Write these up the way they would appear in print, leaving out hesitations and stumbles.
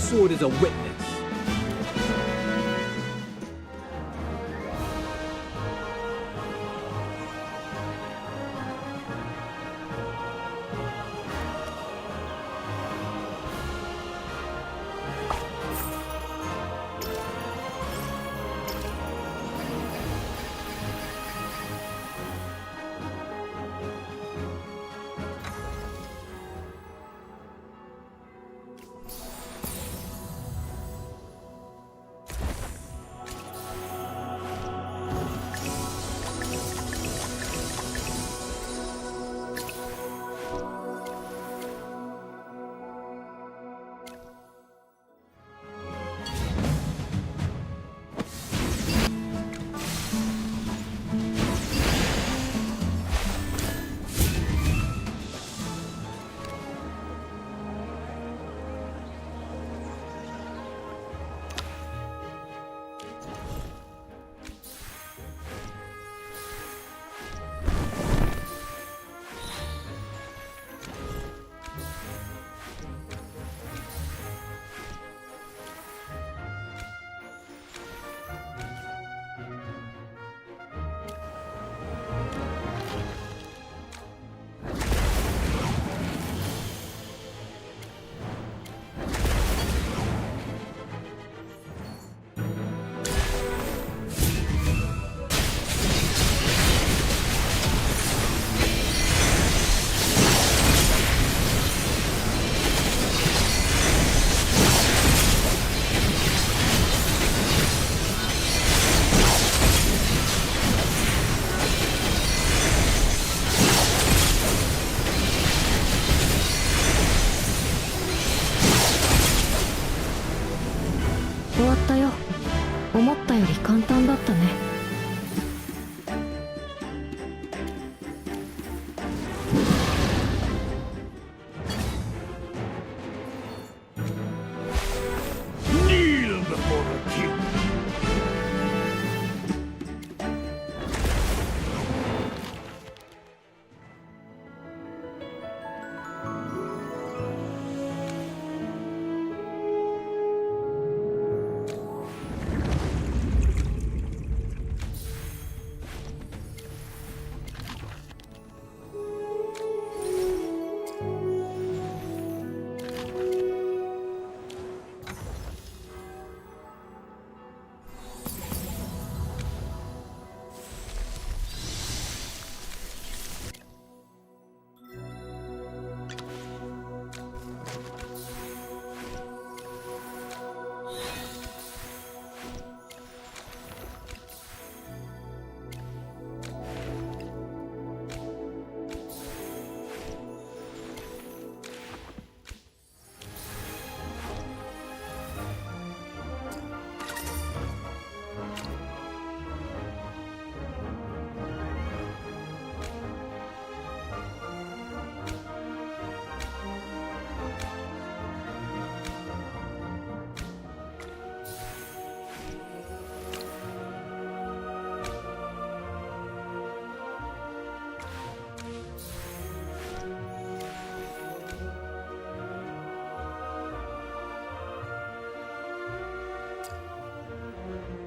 sword as a witness. Kneel before the king.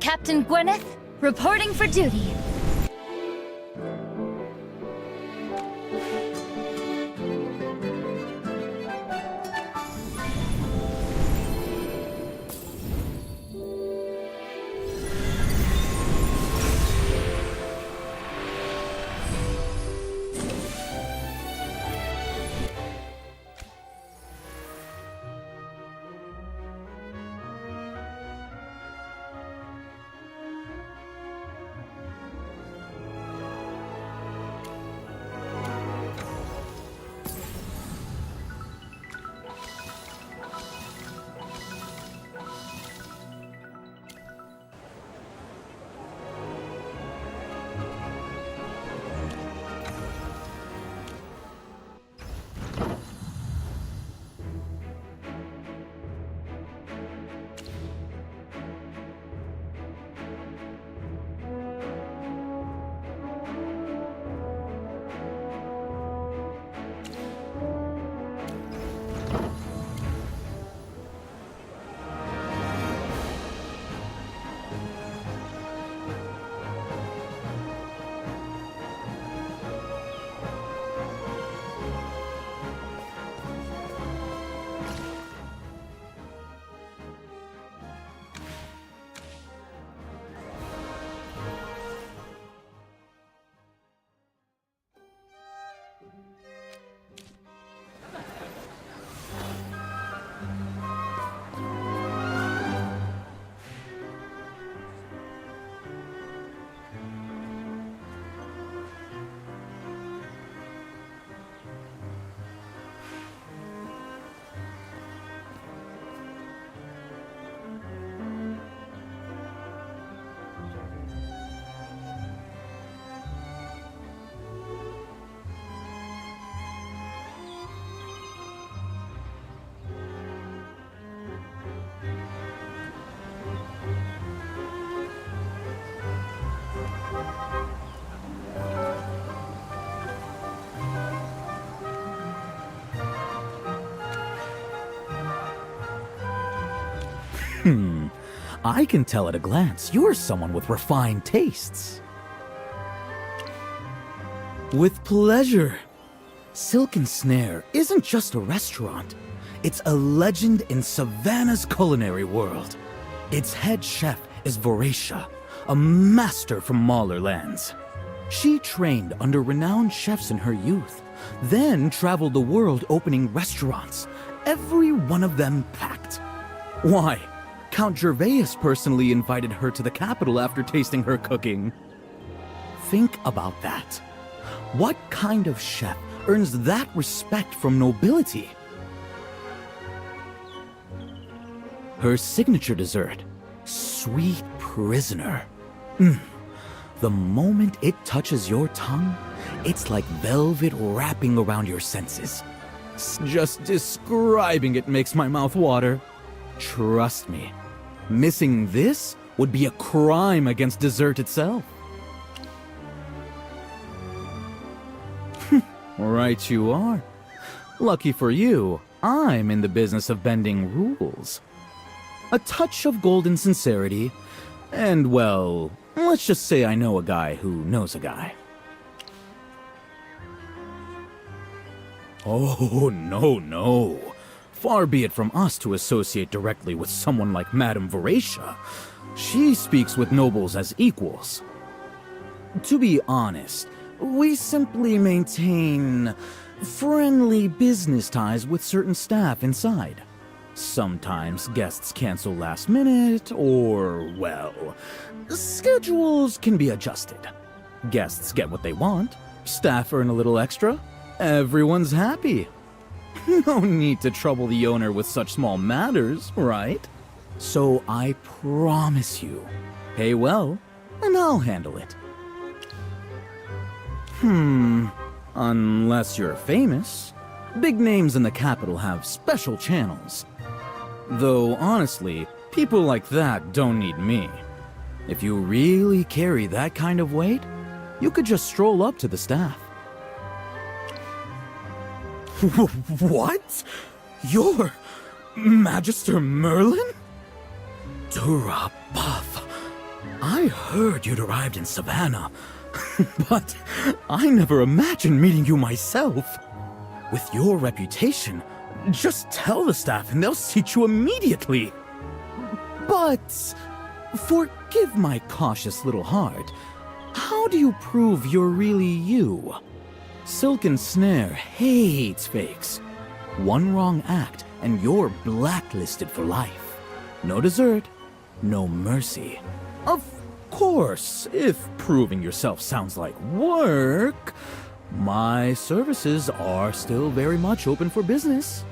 Captain Gwyneth, reporting for duty. I can tell at a glance you're someone with refined tastes. With pleasure. Silk and Snare isn't just a restaurant. It's a legend in Savannah's culinary world. Its head chef is Voracia, a master from Mahler lands. She trained under renowned chefs in her youth, then traveled the world opening restaurants, every one of them packed. Why, Count Gervais personally invited her to the capital after tasting her cooking. Think about that. What kind of chef earns that respect from nobility? Her signature dessert, Sweet Prisoner. The moment it touches your tongue, it's like velvet wrapping around your senses. Just describing it makes my mouth water. Trust me, missing this would be a crime against dessert itself. Right you are. Lucky for you, I'm in the business of bending rules. A touch of golden sincerity, and well, let's just say I know a guy who knows a guy. Oh, no. Far be it from us to associate directly with someone like Madame Voracia. She speaks with nobles as equals. To be honest, we simply maintain friendly business ties with certain staff inside. Sometimes guests cancel last minute, or, well, schedules can be adjusted. Guests get what they want, staff earn a little extra, everyone's happy. No need to trouble the owner with such small matters, right? So I promise you, pay well, and I'll handle it. Unless you're famous. Big names in the capital have special channels. Though, honestly, people like that don't need me. If you really carry that kind of weight, you could just stroll up to the staff. What? You're Magister Merlin? Dura Buff. I heard you'd arrived in Savannah, but I never imagined meeting you myself. With your reputation, just tell the staff and they'll seat you immediately. But forgive my cautious little heart. How do you prove you're really you? Silk and Snare hates fakes. One wrong act and you're blacklisted for life. No dessert, no mercy. Of course, if proving yourself sounds like work, my services are still very much open for business.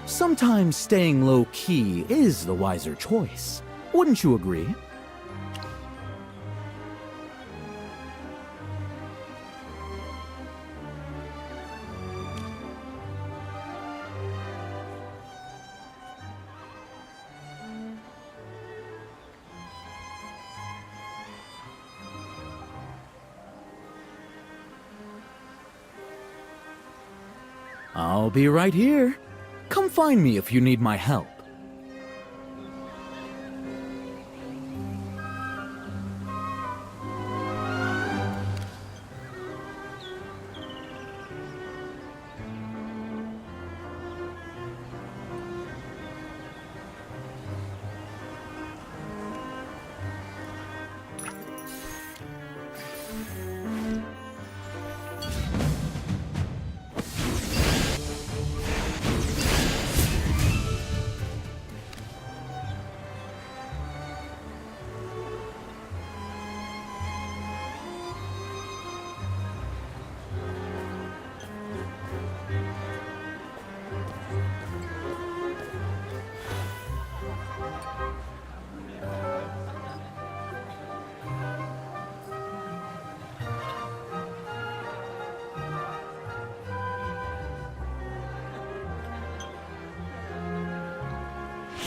Sometimes staying low-key is the wiser choice. Wouldn't you agree? I'll be right here. Come find me if you need my help.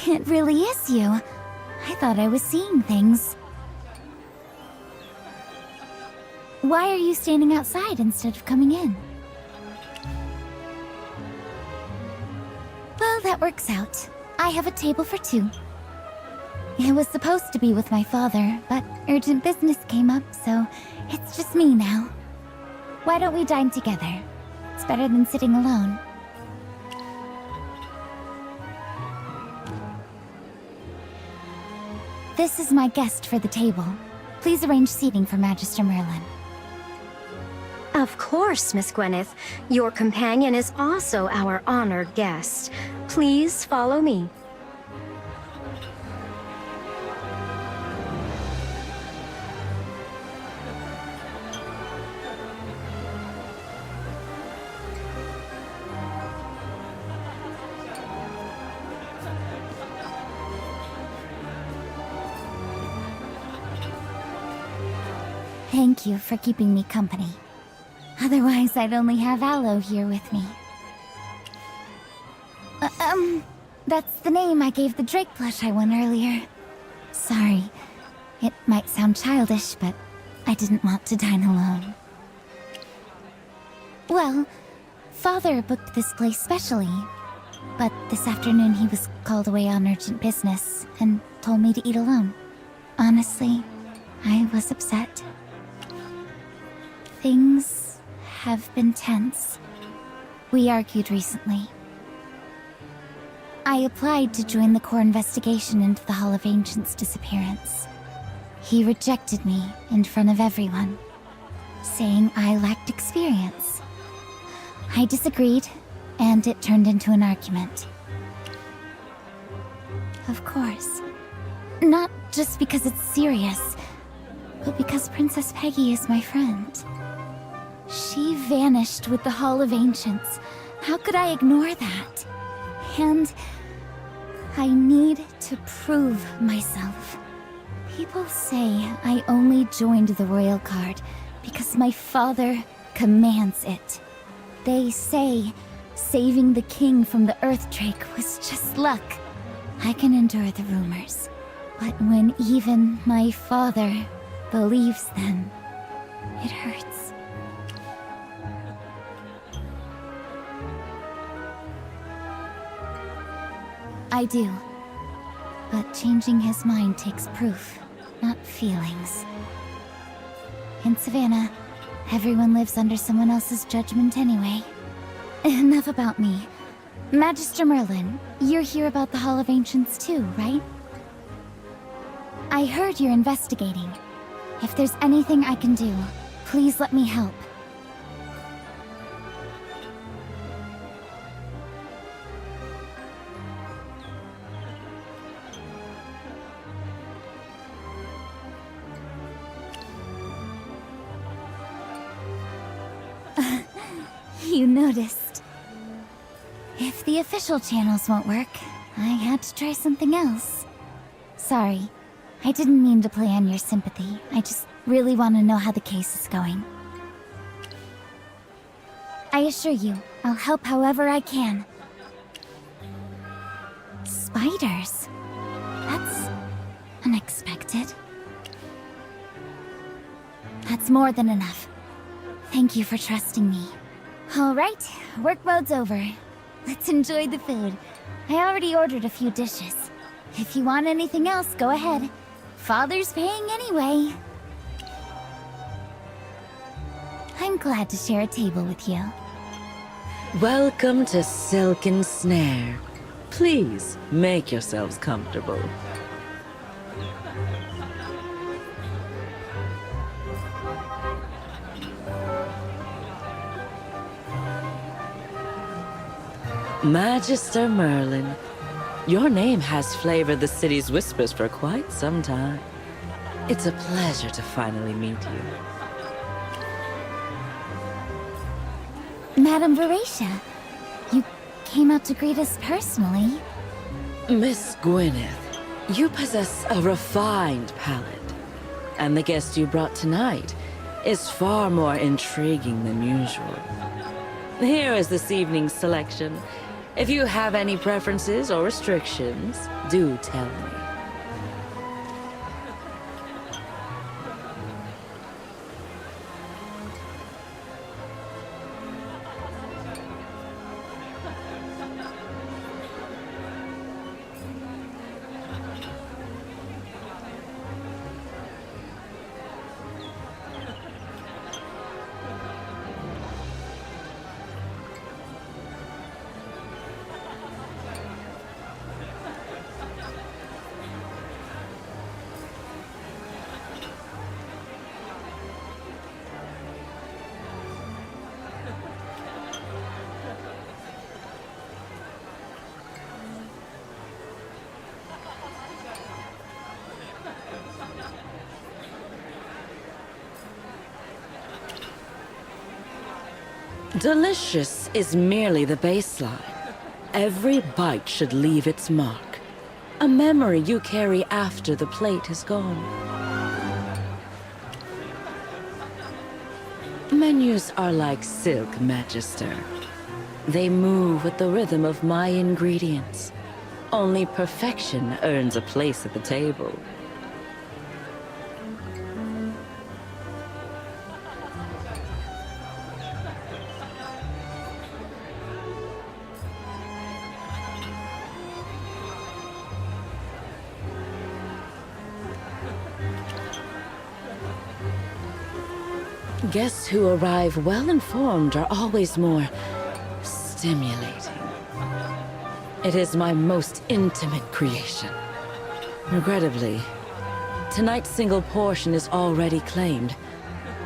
It really is you. I thought I was seeing things. Why are you standing outside instead of coming in? Well, that works out. I have a table for two. It was supposed to be with my father, but urgent business came up, so it's just me now. Why don't we dine together? It's better than sitting alone. This is my guest for the table. Please arrange seating for Magister Merlin. Of course, Miss Gwyneth. Your companion is also our honored guest. Please follow me. Thank you for keeping me company. Otherwise, I'd only have Aloe here with me. That's the name I gave the Drake plush I won earlier. Sorry, it might sound childish, but I didn't want to dine alone. Well, Father booked this place specially, but this afternoon he was called away on urgent business and told me to eat alone. Honestly, I was upset. Things have been tense. We argued recently. I applied to join the core investigation into the Hall of Ancients' disappearance. He rejected me in front of everyone, saying I lacked experience. I disagreed, and it turned into an argument. Of course. Not just because it's serious, but because Princess Peggy is my friend. She vanished with the Hall of Ancients. How could I ignore that? And I need to prove myself. People say I only joined the Royal Guard because my father commands it. They say saving the king from the Earth Drake was just luck. I can endure the rumors, but when even my father believes them, it hurts. I do. But changing his mind takes proof, not feelings. In Savannah, everyone lives under someone else's judgment anyway. Enough about me. Magister Merlin, you're here about the Hall of Ancients too, right? I heard you're investigating. If there's anything I can do, please let me help. You noticed. If the official channels won't work, I had to try something else. Sorry, I didn't mean to play on your sympathy. I just really want to know how the case is going. I assure you, I'll help however I can. Spiders? That's unexpected. That's more than enough. Thank you for trusting me. All right, work mode's over. Let's enjoy the food. I already ordered a few dishes. If you want anything else, go ahead. Father's paying anyway. I'm glad to share a table with you. Welcome to Silken Snare. Please make yourselves comfortable. Magister Merlin, your name has flavored the city's whispers for quite some time. It's a pleasure to finally meet you. Madame Veracia, you came out to greet us personally. Miss Gwyneth, you possess a refined palate, and the guest you brought tonight is far more intriguing than usual. Here is this evening's selection. If you have any preferences or restrictions, do tell me. Delicious is merely the baseline. Every bite should leave its mark. A memory you carry after the plate is gone. Menus are like silk, Magister. They move with the rhythm of my ingredients. Only perfection earns a place at the table. Guests who arrive well-informed are always more stimulating. It is my most intimate creation. Regrettably, tonight's single portion is already claimed,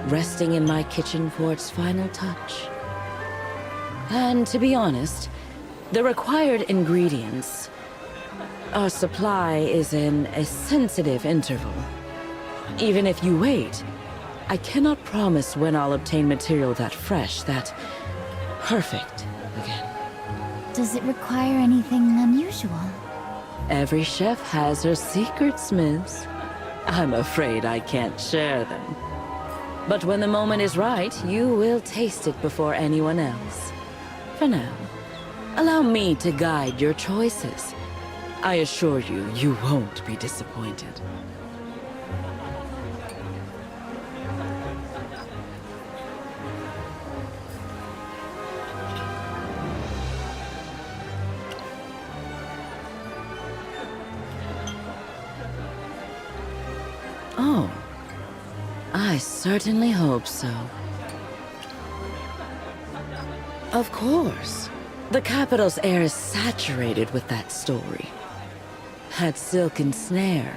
resting in my kitchen for its final touch. And to be honest, the required ingredients, our supply is in a sensitive interval. Even if you wait, I cannot promise when I'll obtain material that fresh, that perfect again. Does it require anything unusual? Every chef has her secrets, miss. I'm afraid I can't share them. But when the moment is right, you will taste it before anyone else. For now, allow me to guide your choices. I assure you, you won't be disappointed. Oh, I certainly hope so. Of course. The capital's air is saturated with that story. At Silken Snare,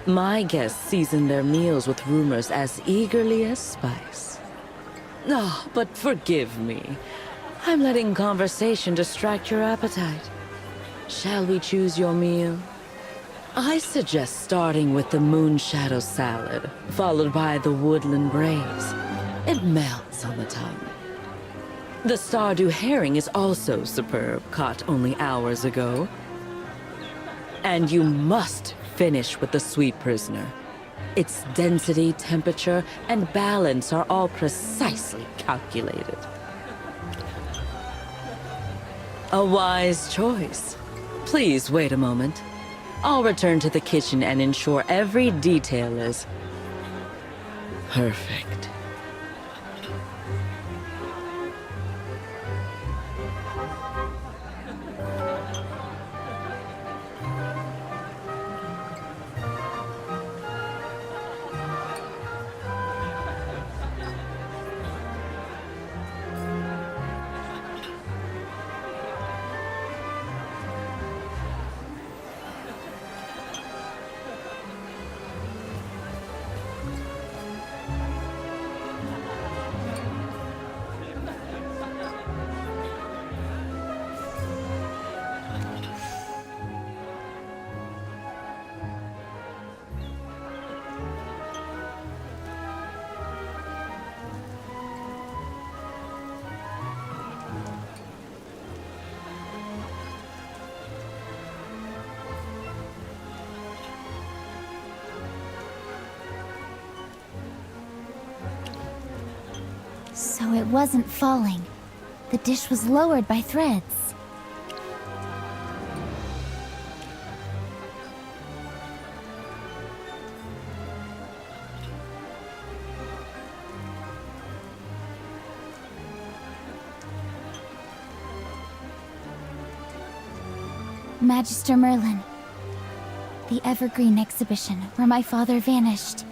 my guests season their meals with rumors as eagerly as spice. Oh, but forgive me. I'm letting conversation distract your appetite. Shall we choose your meal? I suggest starting with the Moonshadow Salad, followed by the Woodland Braves. It melts on the tongue. The Stardew Herring is also superb, caught only hours ago. And you must finish with the Sweet Prisoner. Its density, temperature, and balance are all precisely calculated. A wise choice. Please wait a moment. I'll return to the kitchen and ensure every detail is perfect. So it wasn't falling. The dish was lowered by threads. Magister Merlin. The Evergreen exhibition where my father vanished.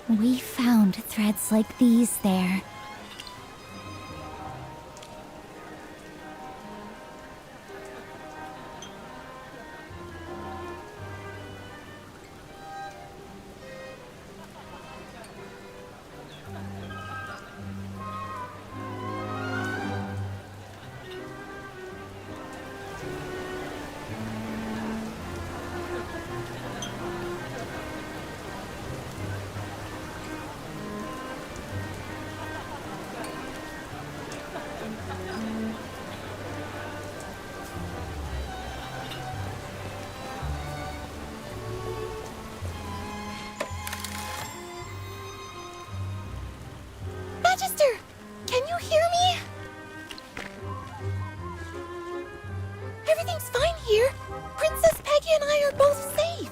We found threads like these there. you hear me? Everything's fine here. Princess Peggy and I are both safe.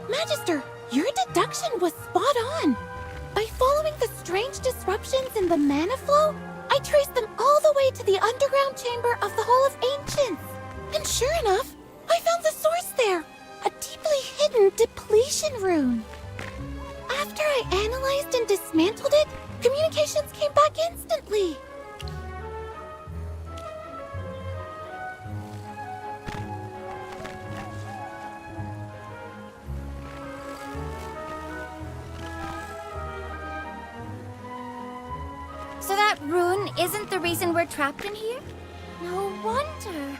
Magister, your deduction was spot on. By following the strange disruptions in the mana flow, I traced them all the way to the underground chamber of the Hall of Ancients. And sure enough, I found the source there, a deeply hidden depletion rune. After I analyzed and dismantled it, communications came back instantly. So that rune isn't the reason we're trapped in here? No wonder.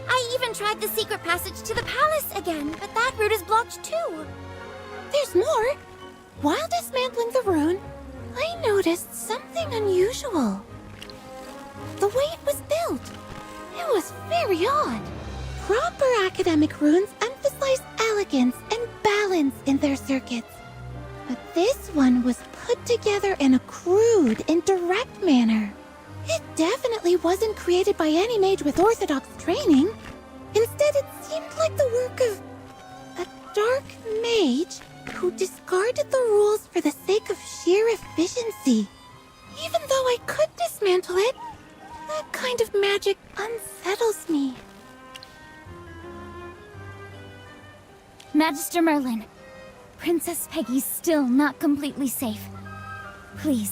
I even tried the secret passage to the palace again, but that route is blocked too. There's more. While dismantling the rune, I noticed something unusual. The way it was built. It was very odd. Proper academic runes emphasize elegance and balance in their circuits. But this one was put together in a crude, indirect manner. It definitely wasn't created by any mage with orthodox training. Instead, it seemed like the work of a dark mage who discarded the rules for the sake of sheer efficiency. Even though I could dismantle it, that kind of magic unsettles me. Magister Merlin, Princess Peggy's still not completely safe. Please,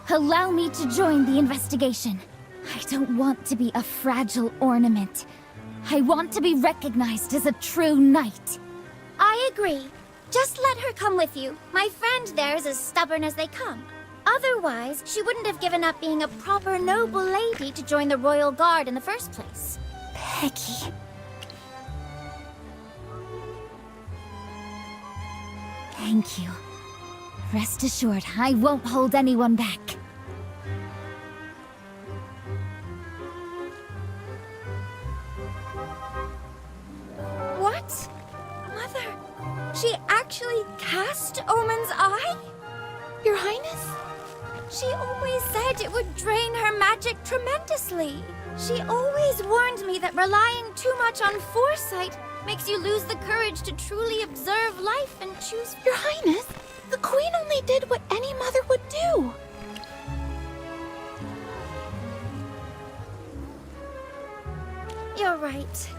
allow me to join the investigation. I don't want to be a fragile ornament. I want to be recognized as a true knight. I agree. Just let her come with you. My friend there is as stubborn as they come. Otherwise, she wouldn't have given up being a proper noble lady to join the royal guard in the first place. Peggy. Thank you. Rest assured, I won't hold anyone back. What? Mother, she actually cast Omen's eye? Your Highness? She always said it would drain her magic tremendously. She always warned me that relying too much on foresight makes you lose the courage to truly observe life and choose. Your Highness, the Queen only did what any mother would do. You're right.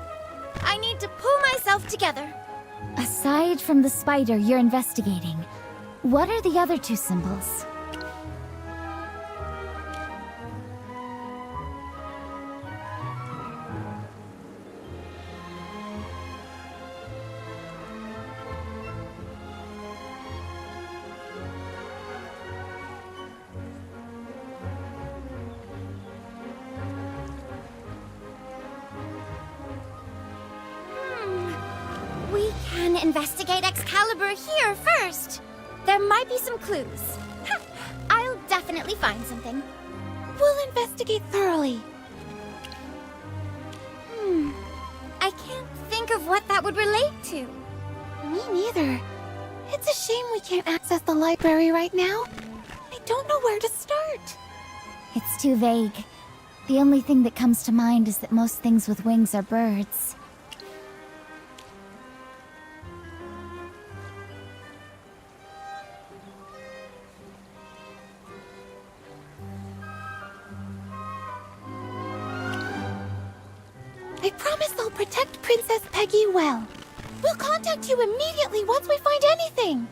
I need to pull myself together. Aside from the spider you're investigating, what are the other two symbols? We can investigate Excalibur here first. There might be some clues. I'll definitely find something. We'll investigate thoroughly. I can't think of what that would relate to. Me neither. It's a shame we can't access the library right now. I don't know where to start. It's too vague. The only thing that comes to mind is that most things with wings are birds. I promise I'll protect Princess Peggy well. We'll contact you immediately once we find anything.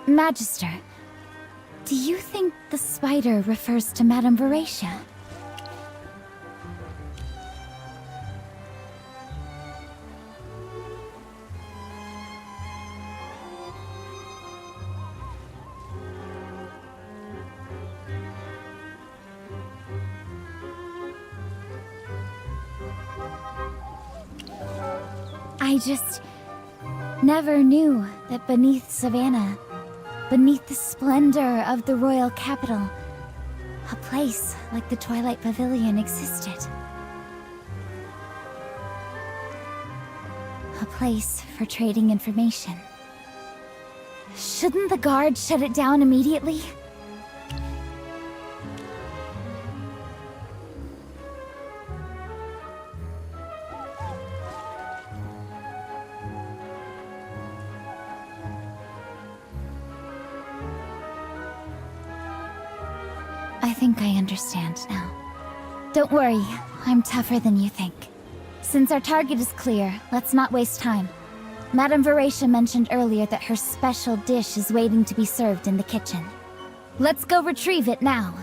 Magister, do you think the spider refers to Madame Veracia? I just never knew that beneath Savannah, beneath the splendor of the royal capital, a place like the Twilight Pavilion existed. a place for trading information. Shouldn't the guard shut it down immediately? I think I understand now. Don't worry, I'm tougher than you think. Since our target is clear, let's not waste time. Madame Veracia mentioned earlier that her special dish is waiting to be served in the kitchen. Let's go retrieve it now.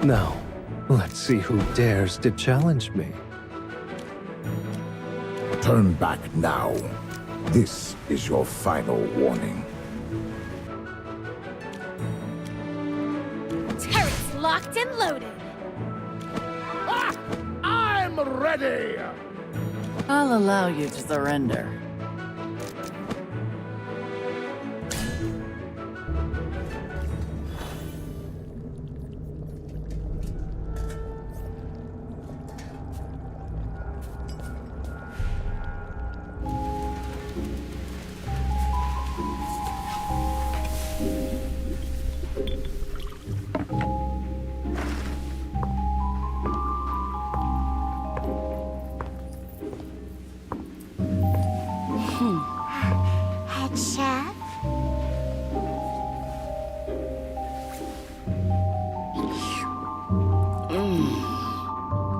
Now, let's see who dares to challenge me. Turn back now. This is your final warning. Turrets locked and loaded. Ah! I'm ready! I'll allow you to surrender. Head chef?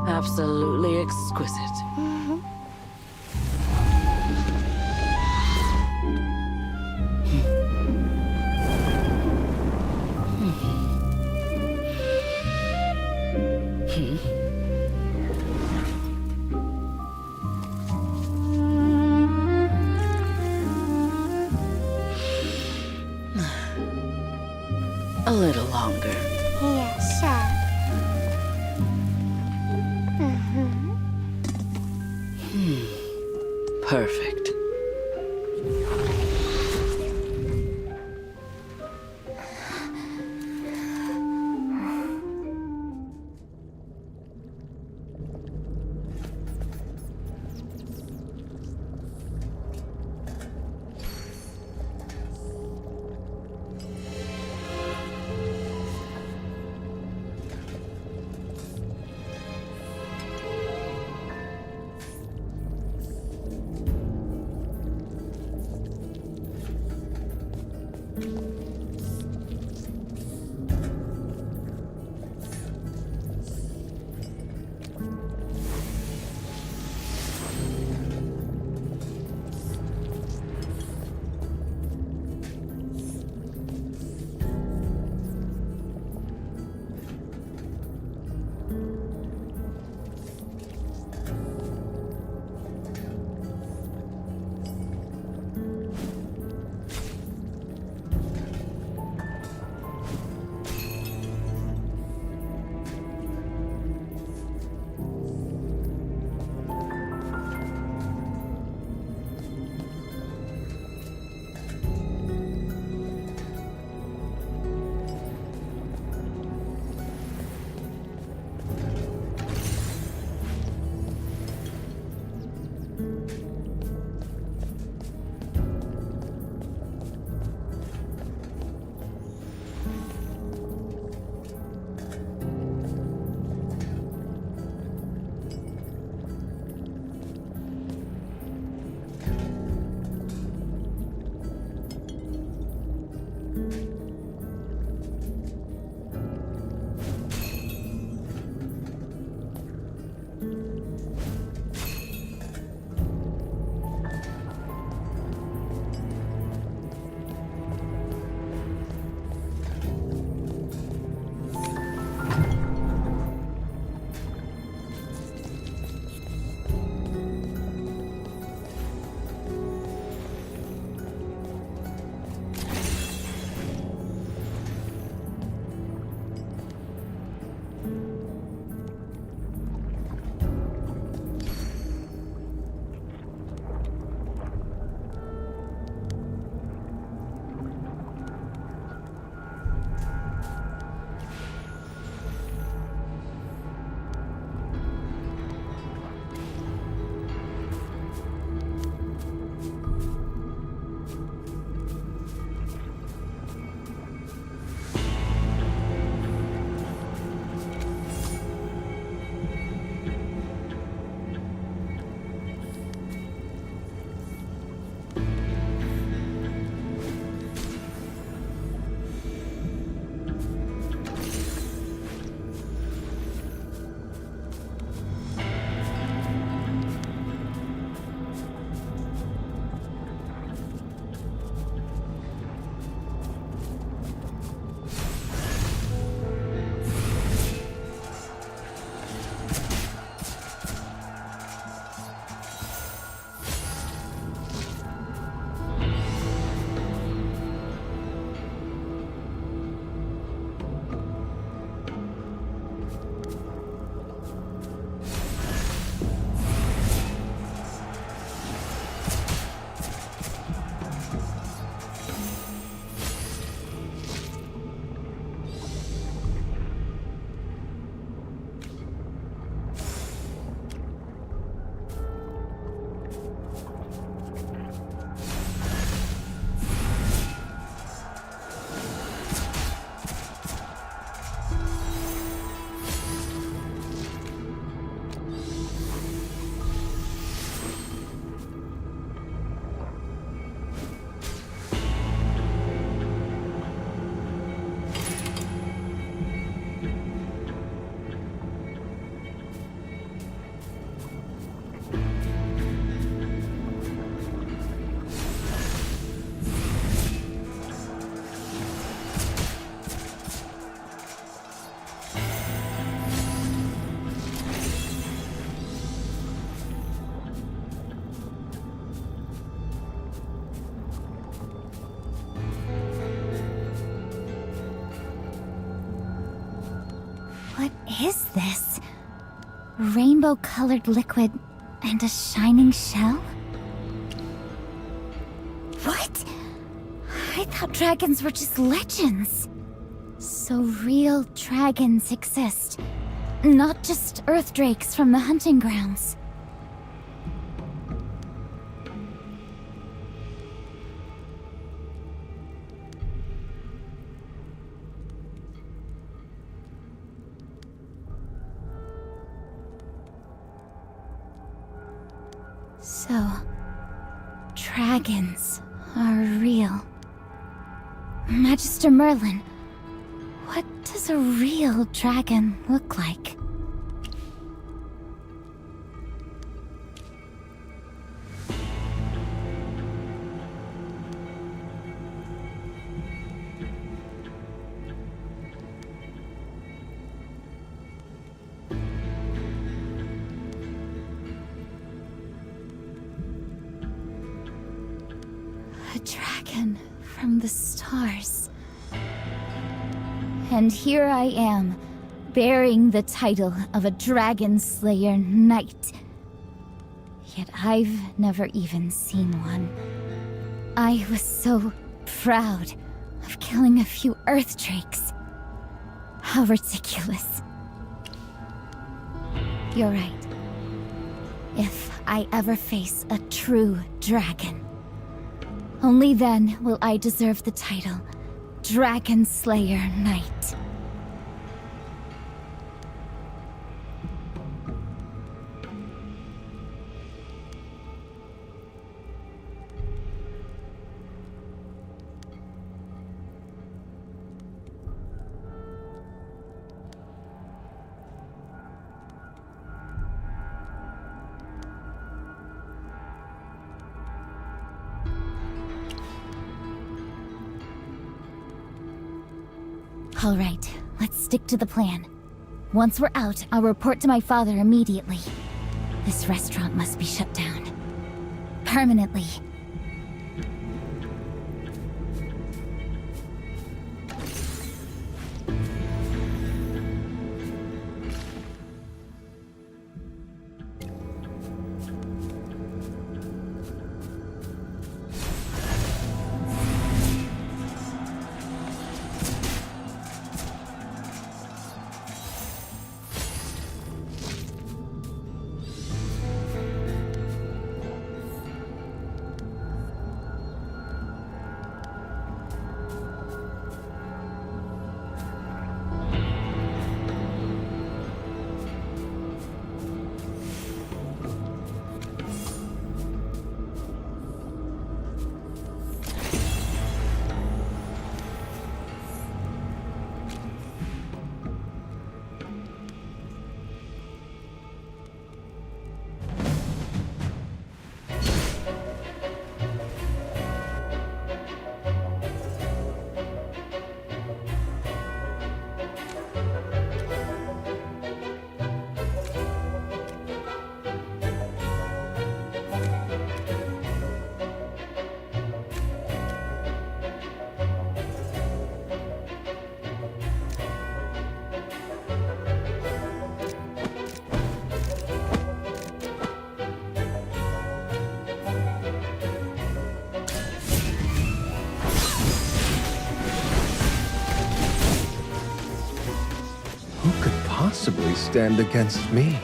Absolutely exquisite. A little longer. Yes, chef. Perfect. this? Rainbow-colored liquid and a shining shell? What? I thought dragons were just legends. So real dragons exist, not just earth drakes from the hunting grounds. So, dragons are real. Magister Merlin, what does a real dragon look like? A dragon from the stars. And here I am, bearing the title of a Dragon Slayer Knight. Yet I've never even seen one. I was so proud of killing a few Earth Drakes. How ridiculous. You're right. If I ever face a true dragon, only then will I deserve the title Dragon Slayer Knight. All right, let's stick to the plan. Once we're out, I'll report to my father immediately. This restaurant must be shut down. Permanently. Possibly stand against me.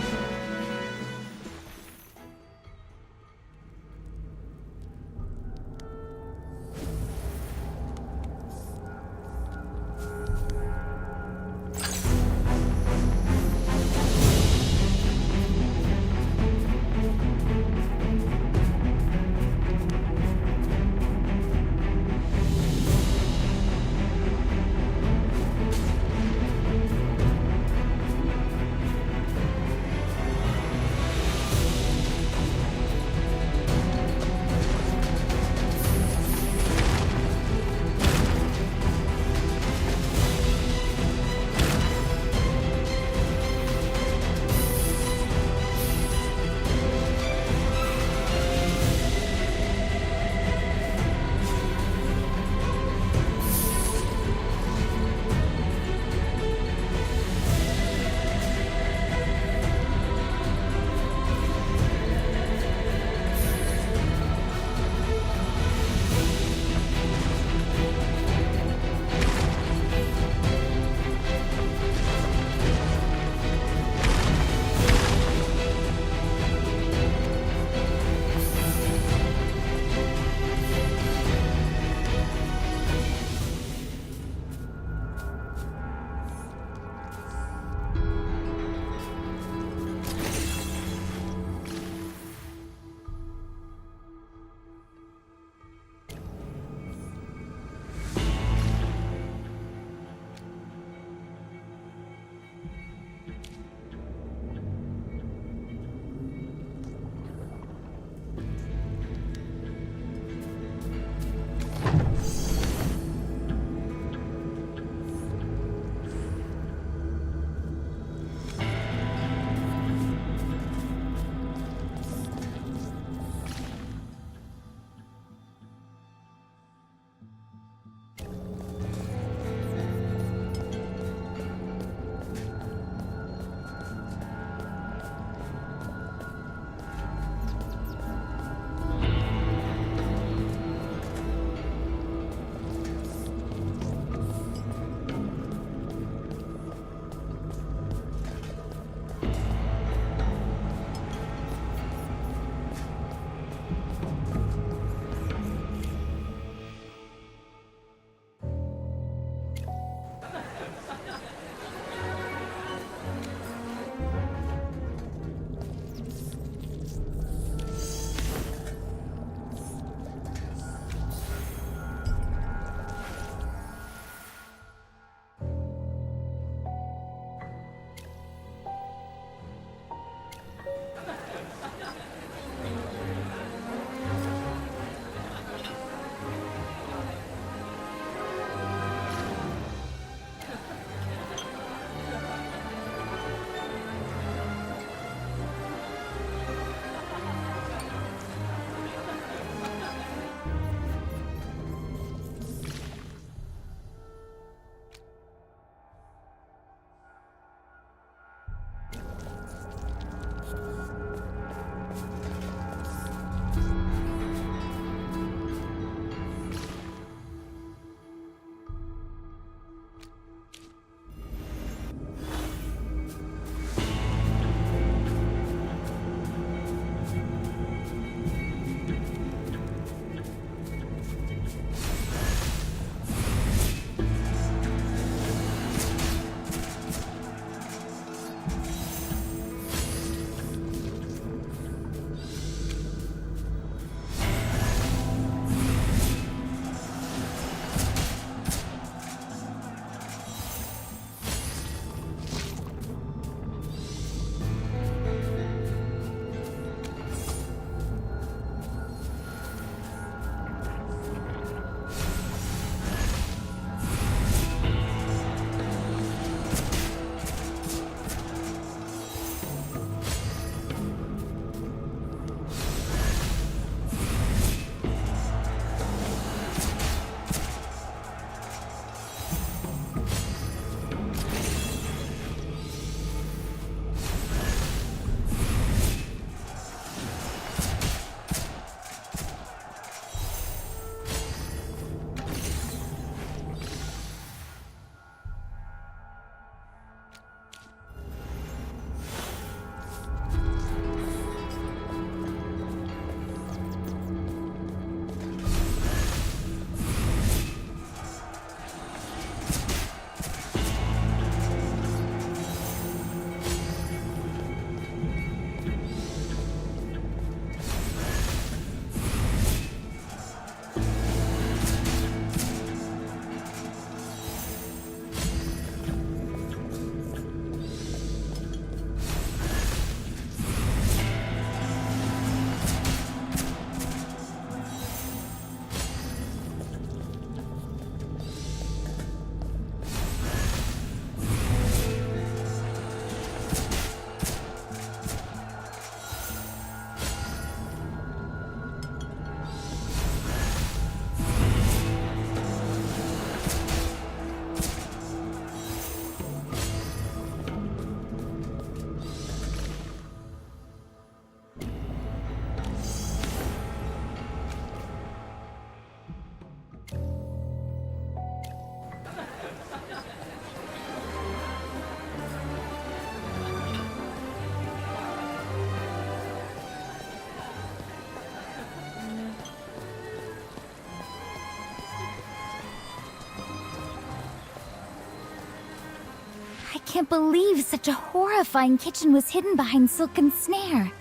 can't believe such a horrifying kitchen was hidden behind silken snare.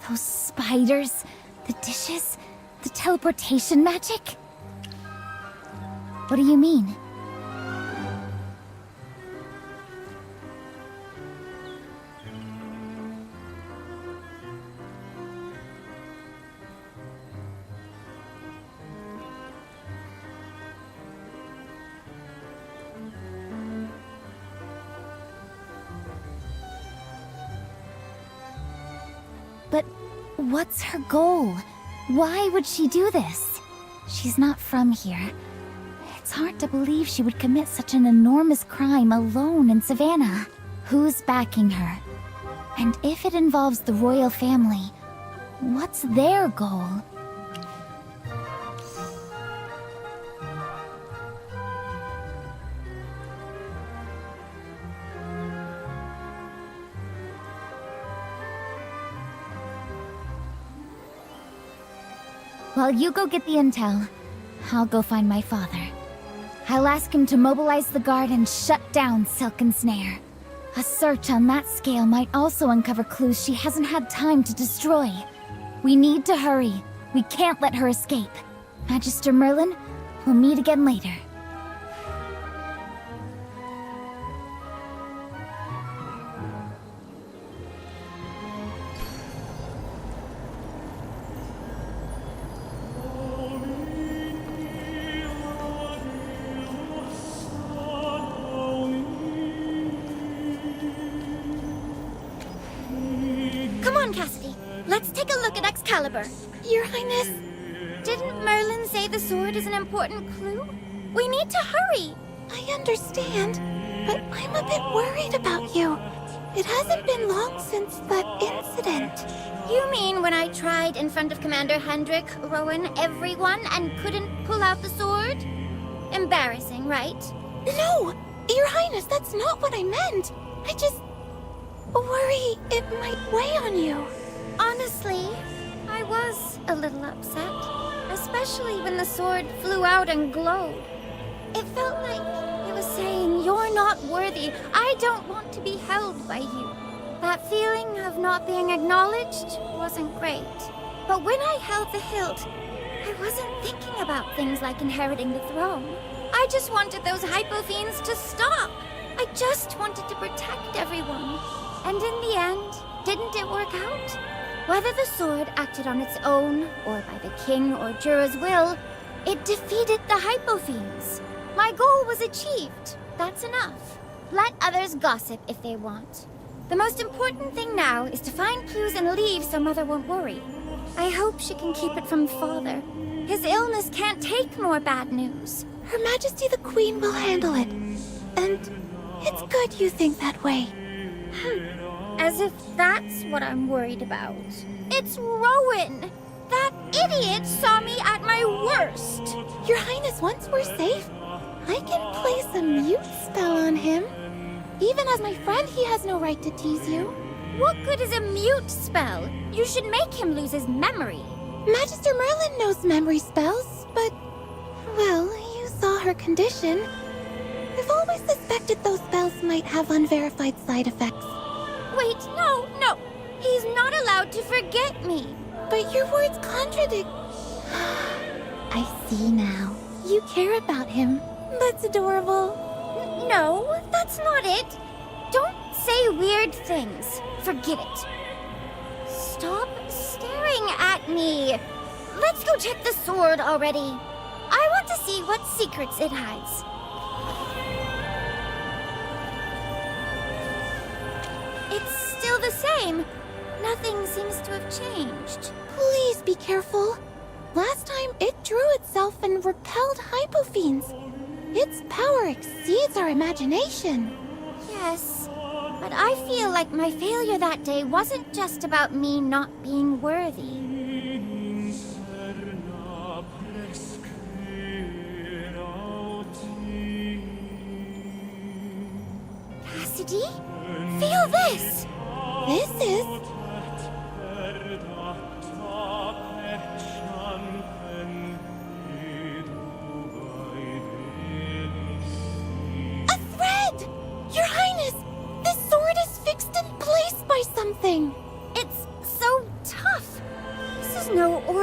Those spiders, the dishes, the teleportation magic. What do you mean? But what's her goal? Why would she do this? She's not from here. It's hard to believe she would commit such an enormous crime alone in Savannah. Who's backing her? And if it involves the royal family, what's their goal? While you go get the intel, I'll go find my father. I'll ask him to mobilize the guard and shut down Silken Snare. A search on that scale might also uncover clues she hasn't had time to destroy. We need to hurry. We can't let her escape. Magister Merlin, we'll meet again later. Come on, Cassidy. Let's take a look at Excalibur. Your Highness, didn't Merlin say the sword is an important clue? We need to hurry. I understand, but I'm a bit worried about you. It hasn't been long since that incident. You mean when I tried in front of Commander Hendrik, Rowan, everyone, and couldn't pull out the sword? Embarrassing, right? No! Your Highness, that's not what I meant. I just worry it might weigh on you. Honestly, I was a little upset. Especially when the sword flew out and glowed. It felt like it was saying, "You're not worthy. I don't want to be held by you." That feeling of not being acknowledged wasn't great. But when I held the hilt, I wasn't thinking about things like inheriting the throne. I just wanted those hypofiends to stop. I just wanted to protect everyone. And in the end, didn't it work out? Whether the sword acted on its own, or by the king or Jura's will, it defeated the hypofiends. My goal was achieved. That's enough. Let others gossip if they want. The most important thing now is to find clues and leave so Mother won't worry. I hope she can keep it from Father. His illness can't take more bad news. Her Majesty the Queen will handle it. And it's good you think that way. As if that's what I'm worried about. It's Rowan! That idiot saw me at my worst! Your Highness, once we're safe, I can place a mute spell on him. Even as my friend, he has no right to tease you. What good is a mute spell? You should make him lose his memory. Magister Merlin knows memory spells, but... well, you saw her condition. I've always suspected those spells might have unverified side effects. Wait, no! He's not allowed to forget me. But your words contradict... I see now. You care about him. That's adorable. No, that's not it. Don't say weird things. Forget it. Stop staring at me. Let's go check the sword already. I want to see what secrets it hides. It's still the same. Nothing seems to have changed. Please be careful. Last time, it drew itself and repelled hypofiends. Its power exceeds our imagination. Yes, but I feel like my failure that day wasn't just about me not being worthy. Cassidy? Feel this! This is... a thread! Your Highness,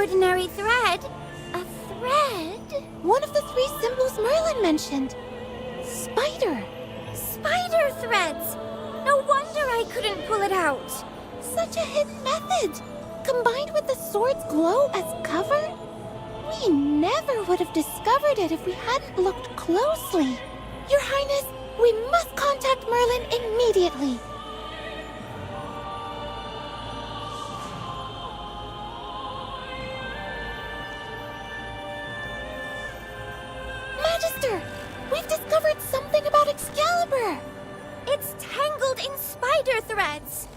ordinary thread. A thread? One of the 3 symbols Merlin mentioned. Spider. Spider threads! No wonder I couldn't pull it out. Such a hidden method. Combined with the sword's glow as cover? We never would have discovered it if we hadn't looked closely. Your Highness, we must contact Merlin immediately. Magister, we've discovered something about Excalibur. It's tangled in spider threads.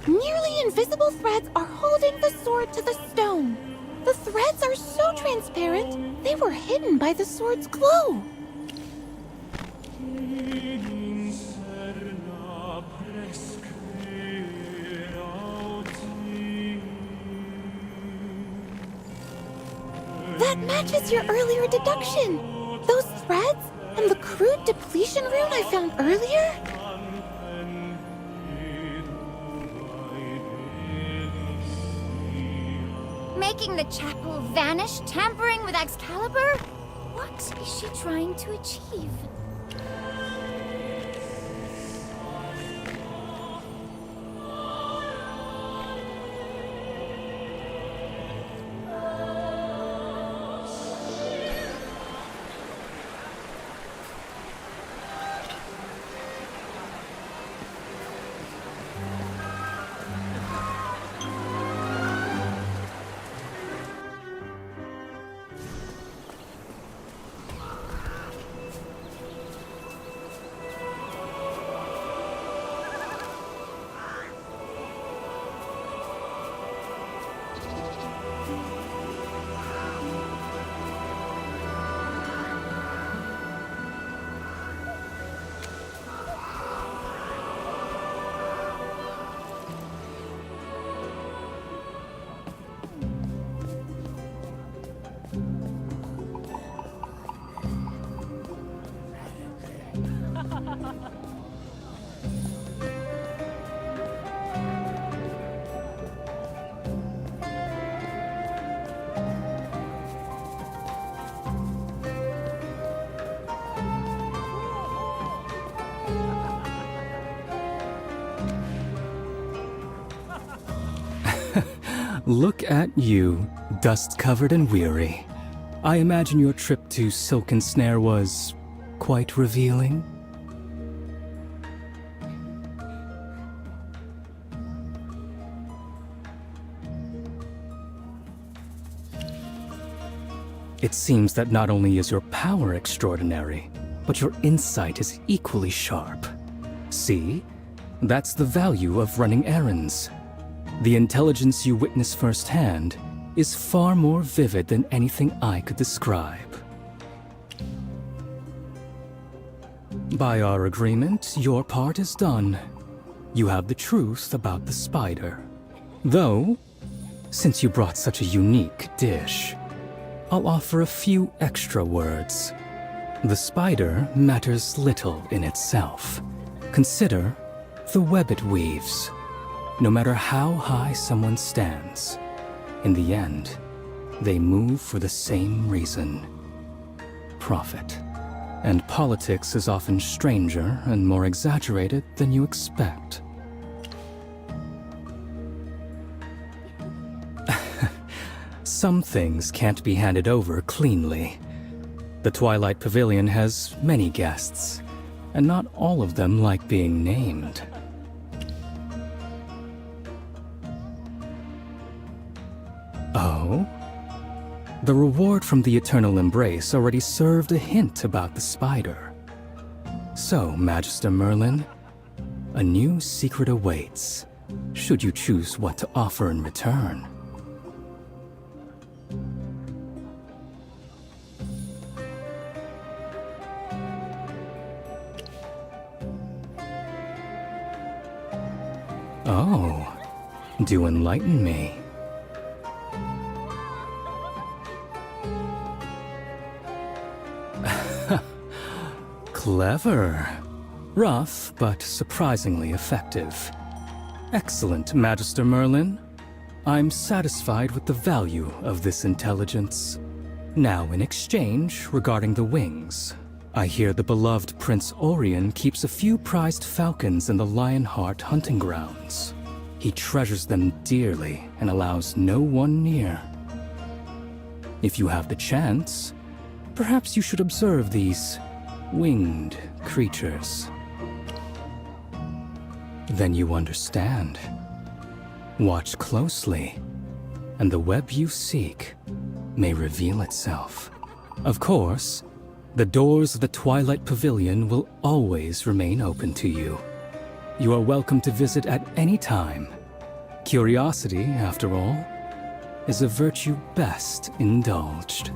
Nearly invisible threads are holding the sword to the stone. The threads are so transparent, they were hidden by the sword's glow. That matches your earlier deduction. Those threads and the crude depletion rune I found earlier? Making the chapel vanish, tampering with Excalibur? What is she trying to achieve? Look at you, dust-covered and weary. I imagine your trip to Silken Snare was quite revealing? It seems that not only is your power extraordinary, but your insight is equally sharp. See? That's the value of running errands. The intelligence you witness firsthand is far more vivid than anything I could describe. By our agreement, your part is done. You have the truth about the spider. Though, since you brought such a unique dish, I'll offer a few extra words. The spider matters little in itself. Consider the web it weaves. No matter how high someone stands, in the end, they move for the same reason: profit. And politics is often stranger and more exaggerated than you expect. Some things can't be handed over cleanly. The Twilight Pavilion has many guests, and not all of them like being named. Oh? The reward from the Eternal Embrace already served a hint about the spider. So, Magister Merlin, a new secret awaits, should you choose what to offer in return. Oh, do enlighten me. Clever. Rough, but surprisingly effective. Excellent, Magister Merlin. I'm satisfied with the value of this intelligence. Now, in exchange, regarding the wings, I hear the beloved Prince Orion keeps a few prized falcons in the Lionheart hunting grounds. He treasures them dearly and allows no one near. If you have the chance, perhaps you should observe these winged creatures. Then you understand. Watch closely, and the web you seek may reveal itself. Of course, the doors of the Twilight Pavilion will always remain open to you. You are welcome to visit at any time. Curiosity, after all, is a virtue best indulged.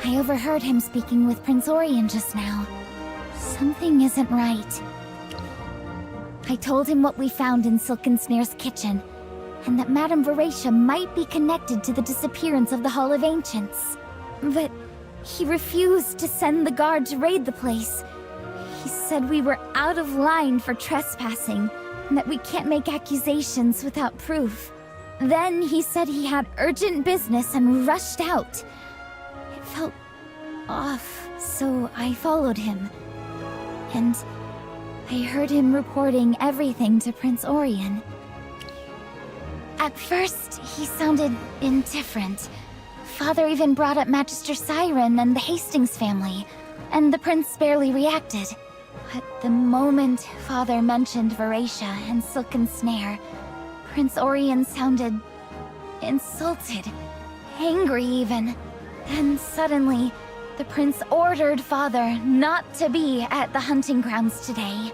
I overheard him speaking with Prince Orion just now. Something isn't right. I told him what we found in Silken Snare's kitchen, and that Madame Veracia might be connected to the disappearance of the Hall of Ancients. But he refused to send the guard to raid the place. He said we were out of line for trespassing, and that we can't make accusations without proof. Then he said he had urgent business and rushed out. It felt off, so I followed him. And I heard him reporting everything to Prince Orion. At first, he sounded indifferent. Father even brought up Magister Siren and the Hastings family, and the prince barely reacted. But the moment Father mentioned Veracia and Silken Snare, Prince Orion sounded insulted, angry even. Then suddenly, the prince ordered Father not to be at the hunting grounds today.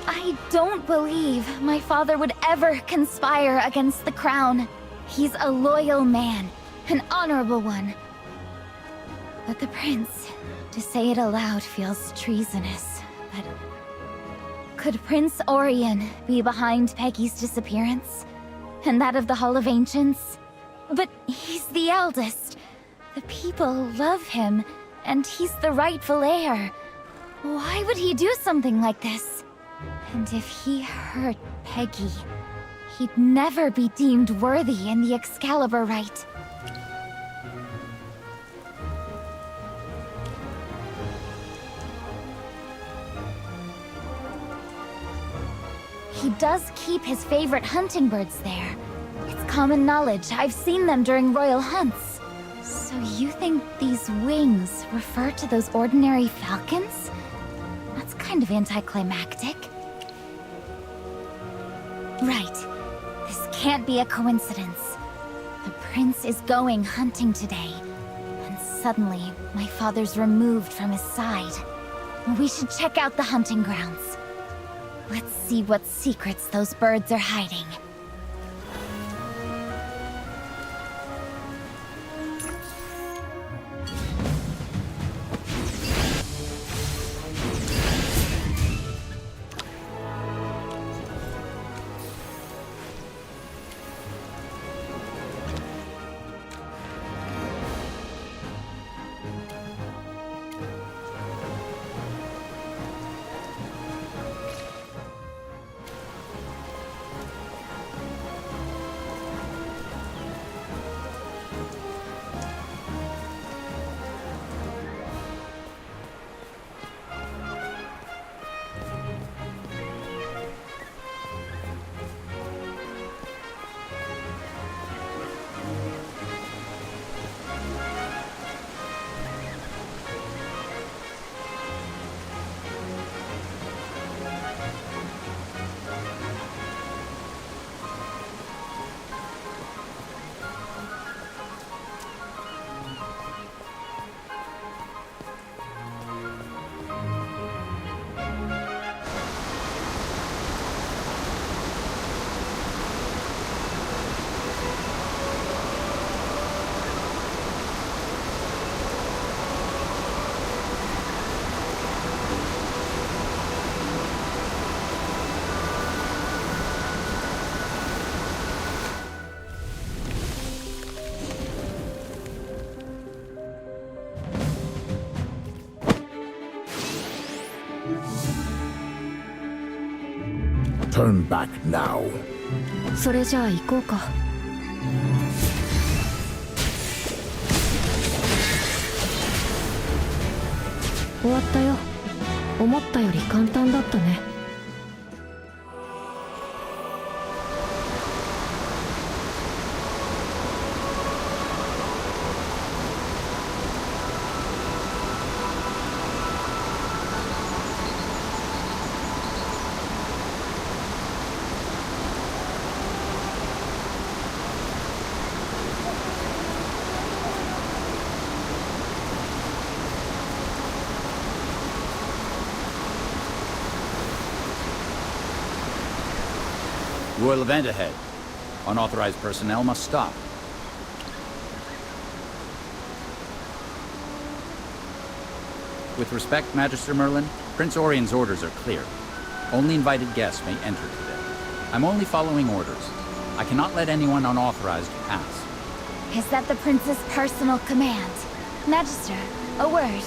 I don't believe my father would ever conspire against the crown. He's a loyal man, an honorable one. But the prince, to say it aloud, feels treasonous. But could Prince Orion be behind Peggy's disappearance? And that of the Hall of Ancients? But he's the eldest. The people love him, and he's the rightful heir. Why would he do something like this? And if he hurt Peggy, he'd never be deemed worthy in the Excalibur rite. He does keep his favorite hunting birds there. It's common knowledge. I've seen them during royal hunts. So you think these wings refer to those ordinary falcons? That's kind of anticlimactic. Right. This can't be a coincidence. The prince is going hunting today. And suddenly, my father's removed from his side. We should check out the hunting grounds. Let's see what secrets those birds are hiding. Turn back now. それじゃあ行こうか。終わったよ。思ったより簡単だったね。Royal event ahead. Unauthorized personnel must stop. With respect, Magister Merlin, Prince Orion's orders are clear. Only invited guests may enter today. I'm only following orders. I cannot let anyone unauthorized pass. Is that the prince's personal command? Magister, a word.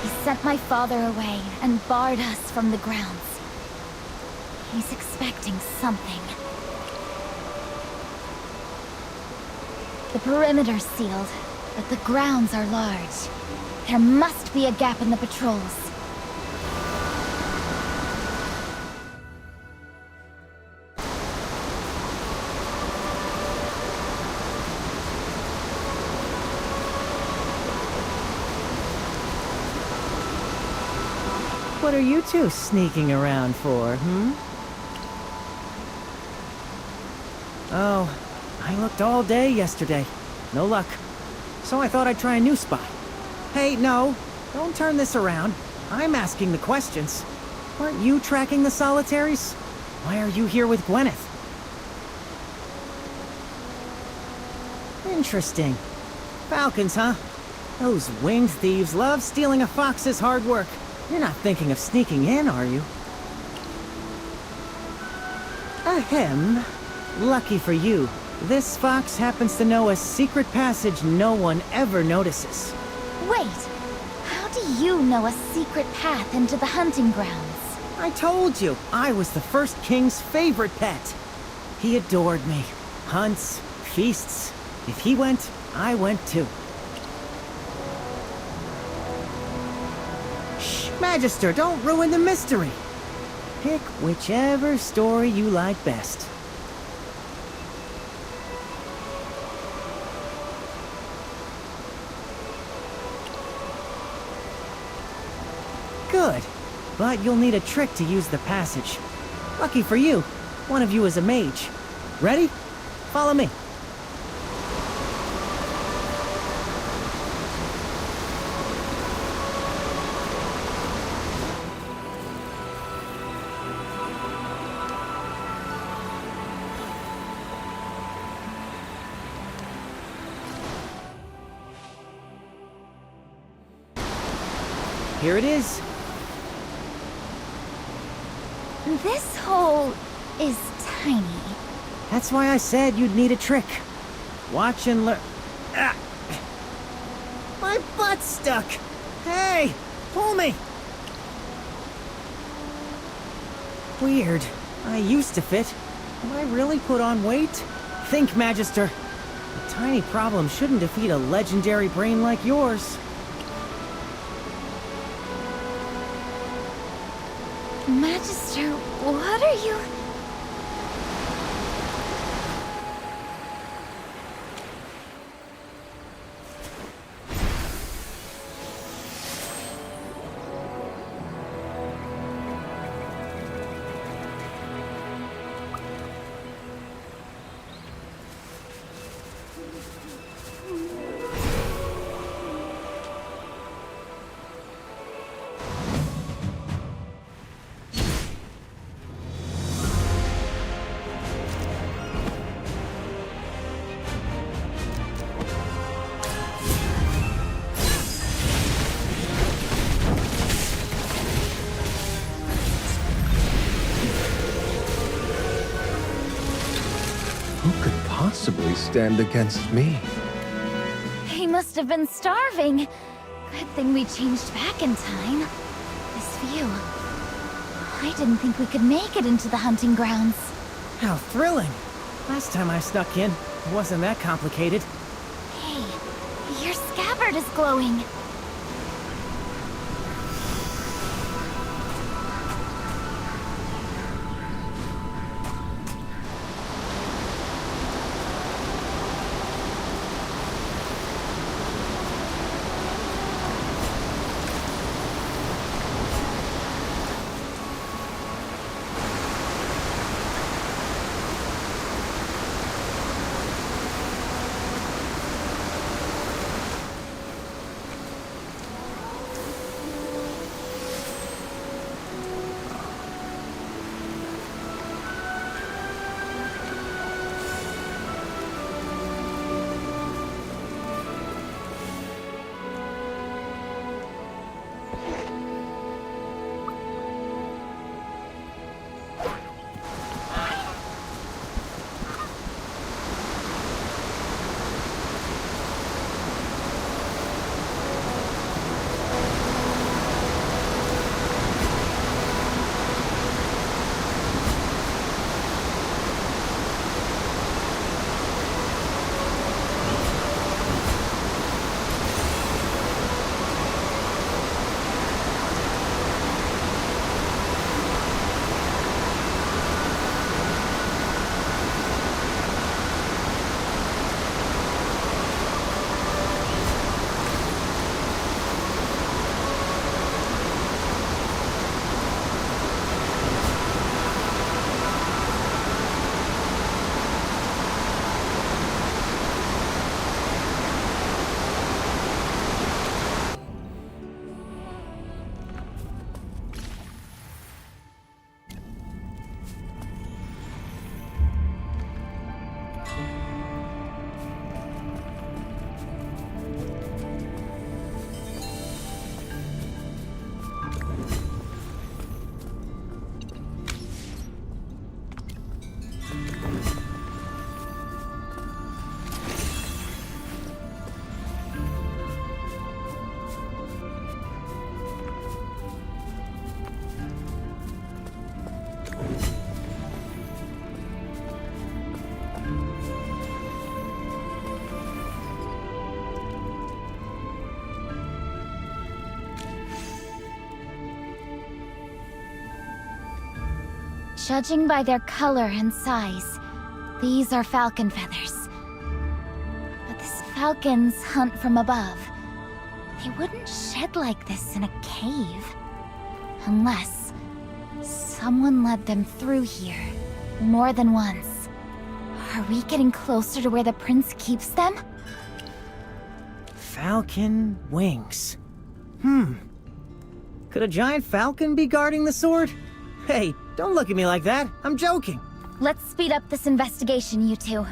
He sent my father away and barred us from the grounds. He's expecting something. The perimeter's sealed, but the grounds are large. There must be a gap in the patrols. What are you two sneaking around for, Oh, I looked all day yesterday. No luck. So I thought I'd try a new spot. Hey, no. Don't turn this around. I'm asking the questions. Weren't you tracking the solitaries? Why are you here with Gwyneth? Interesting. Falcons, huh? Those winged thieves love stealing a fox's hard work. You're not thinking of sneaking in, are you? Ahem. Lucky for you, this fox happens to know a secret passage no one ever notices. Wait, how do you know a secret path into the hunting grounds? I told you, I was the first king's favorite pet. He adored me. Hunts, feasts. If he went, I went too. Shh, Magister, don't ruin the mystery. Pick whichever story you like best. Good, but you'll need a trick to use the passage. Lucky for you, one of you is a mage. Ready? Follow me. Here it is. This hole is tiny. That's why I said you'd need a trick. Watch and learn. Ah! My butt's stuck! Hey! Pull me! Weird. I used to fit. Have I really put on weight? Think, Magister. A tiny problem shouldn't defeat a legendary brain like yours. Magister, what are you... Who could possibly stand against me? He must have been starving. Good thing we changed back in time. This view... I didn't think we could make it into the hunting grounds. How thrilling! Last time I snuck in, it wasn't that complicated. Hey, your scabbard is glowing. Judging by their color and size, these are falcon feathers. But this falcons hunt from above. They wouldn't shed like this in a cave. Unless someone led them through here more than once. Are we getting closer to where the prince keeps them? Falcon wings. Could a giant falcon be guarding the sword? Hey, don't look at me like that. I'm joking. Let's speed up this investigation, you two.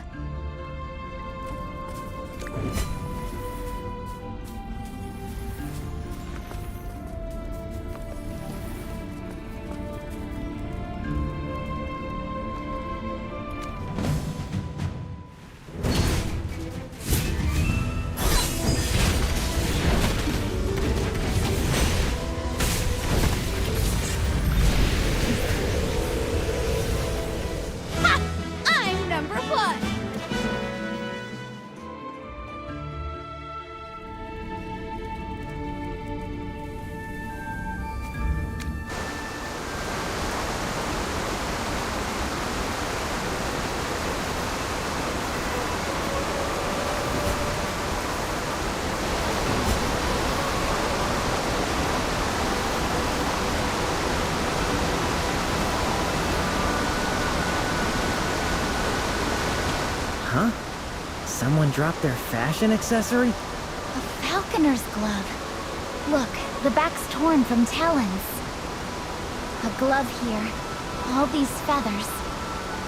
I'm number one! Huh? Someone dropped their fashion accessory? A falconer's glove. Look, the back's torn from talons. A glove here. All these feathers.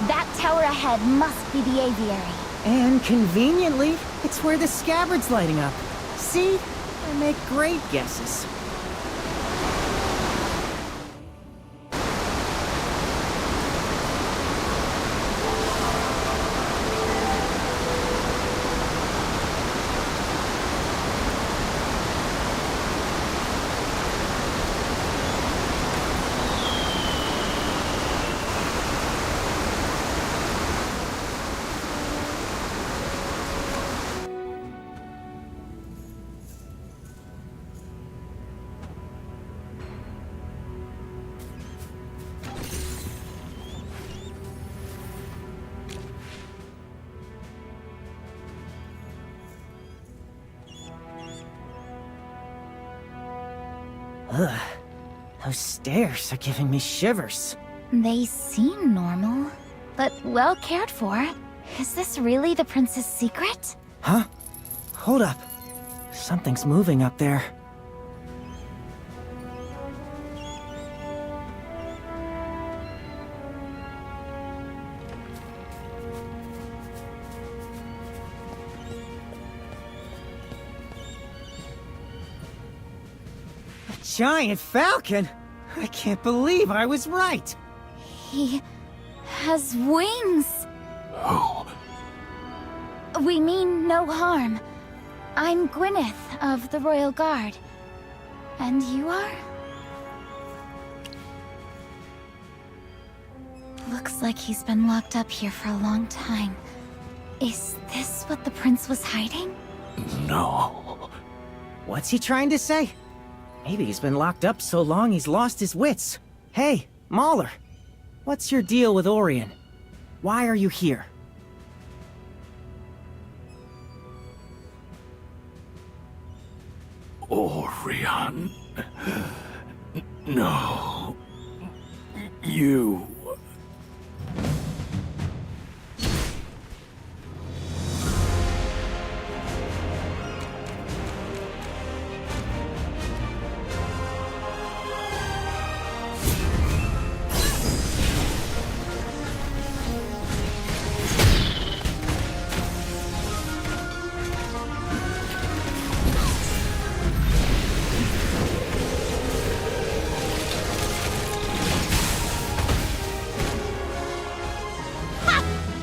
That tower ahead must be the aviary. And conveniently, it's where the scabbard's lighting up. See? I make great guesses. Ugh. Those stairs are giving me shivers. They seem normal, but well cared for. Is this really the prince's secret? Huh? Hold up. Something's moving up there. A giant falcon? I can't believe I was right. He has wings. Oh, We mean no harm. I'm Gwyneth of the Royal Guard. And you are? Looks like he's been locked up here for a long time. Is this what the prince was hiding? no. What's he trying to say? Maybe he's been locked up so long he's lost his wits. Hey, Mahler. What's your deal with Orion? Why are you here? Orion. No. You.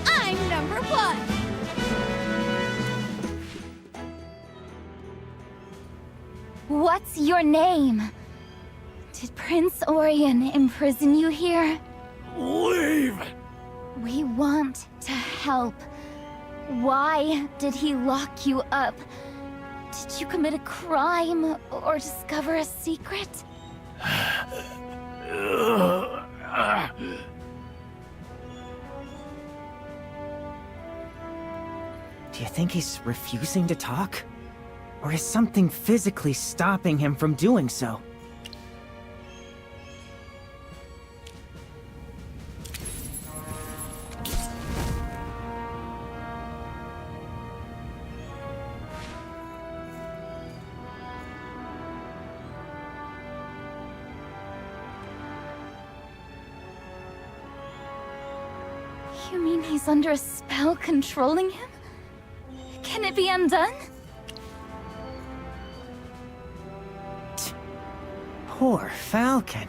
I'm number one! What's your name? Did Prince Orion imprison you here? Leave! We want to help. Why did he lock you up? Did you commit a crime or discover a secret? Do you think he's refusing to talk? Or is something physically stopping him from doing so? You mean he's under a spell controlling him? Can it be undone? Poor Falcon.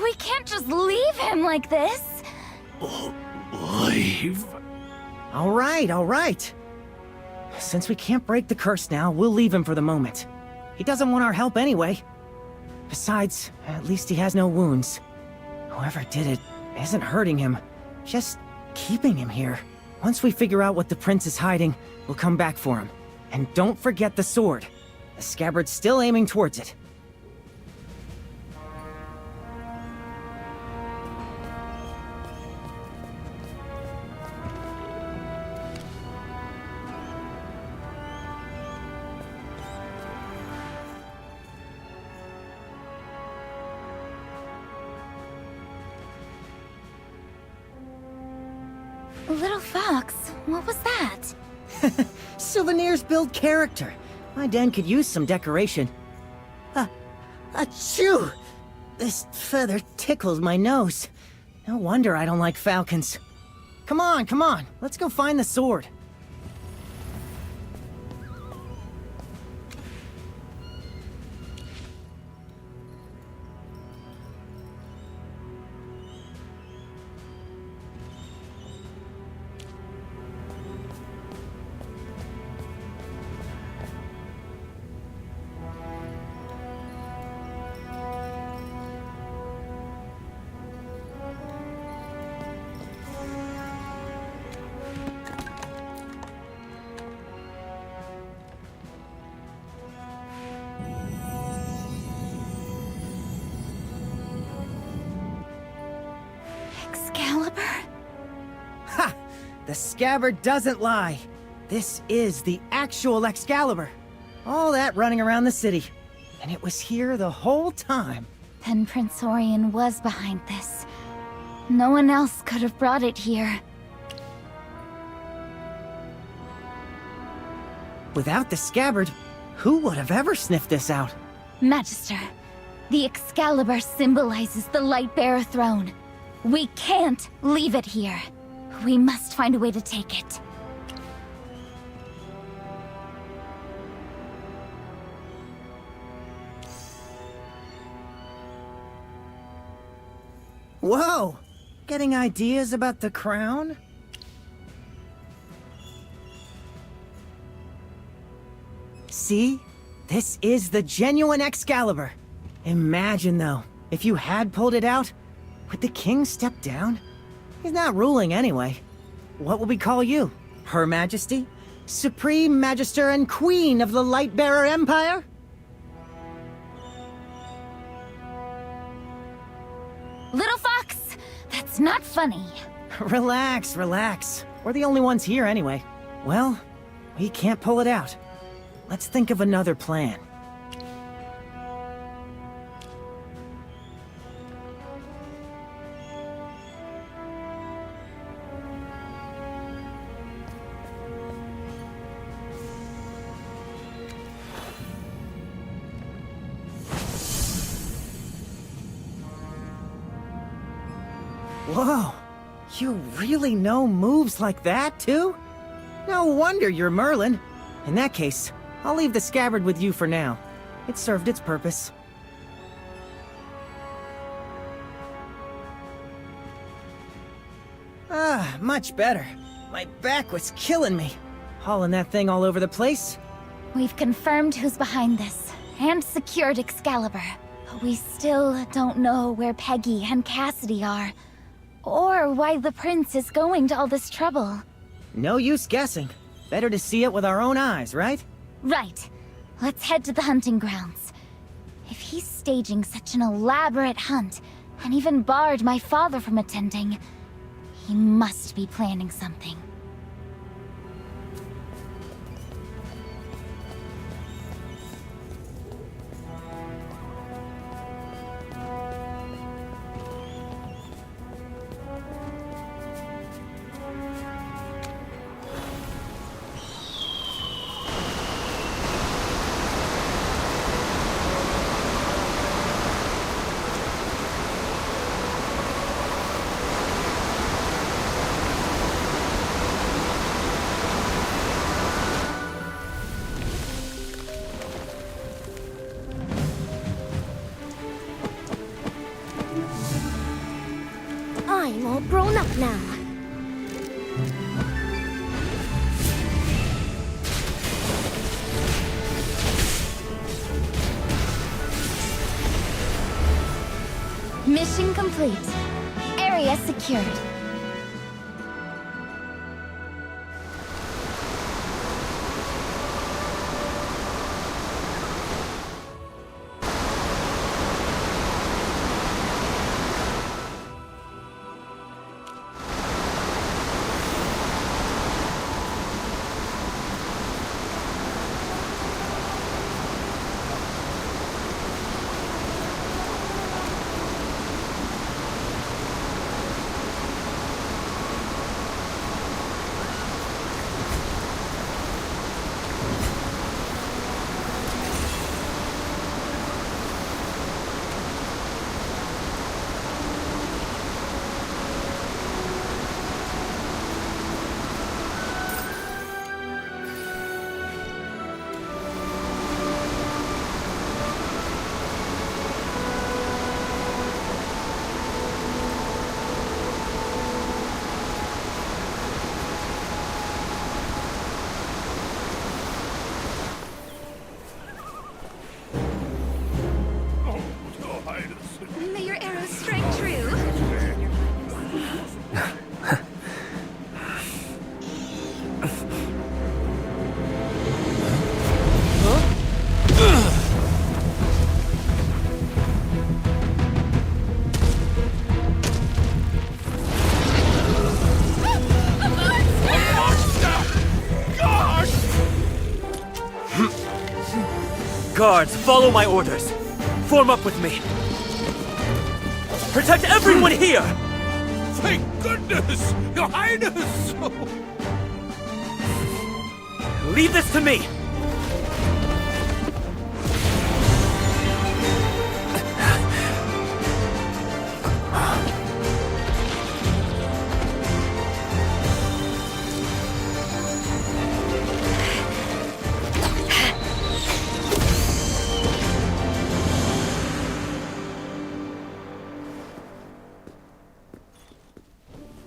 We can't just leave him like this. Leave? All right. Since we can't break the curse now, we'll leave him for the moment. He doesn't want our help anyway. Besides, at least he has no wounds. Whoever did it isn't hurting him, just keeping him here. Once we figure out what the prince is hiding, we'll come back for him. And don't forget the sword. The scabbard's still aiming towards it. Little Fox, what was that? Souvenirs build character. My den could use some decoration. Achoo! This feather tickles my nose. No wonder I don't like falcons. Come on, let's go find the sword. Ha! The scabbard doesn't lie. This is the actual Excalibur. All that running around the city. And it was here the whole time. Then Prince Orion was behind this. No one else could have brought it here. Without the scabbard, who would have ever sniffed this out? Magister, the Excalibur symbolizes the Lightbearer throne. We can't leave it here. We must find a way to take it. Whoa! Getting ideas about the crown? See? This is the genuine Excalibur. Imagine, though, if you had pulled it out, would the king step down? He's not ruling anyway. What will we call you? Her Majesty? Supreme Magister and Queen of the Lightbearer Empire? Little Fox, that's not funny. Relax. We're the only ones here anyway. Well, we can't pull it out. Let's think of another plan. Whoa, you really know moves like that, too? No wonder you're Merlin. In that case, I'll leave the scabbard with you for now. It served its purpose. Ah, much better. My back was killing me. Hauling that thing all over the place. We've confirmed who's behind this, and secured Excalibur. But we still don't know where Peggy and Cassidy are, or why the prince is going to all this trouble. No use guessing. Better to see it with our own eyes, right? Right. Let's head to the hunting grounds. If he's staging such an elaborate hunt, and even barred my father from attending, he must be planning something. I'm all grown up now. Mission complete. Area secured. May your arrows strike true. Guards, follow my orders. Form up with me. Protect everyone here! Thank goodness! Your Highness! Leave this to me!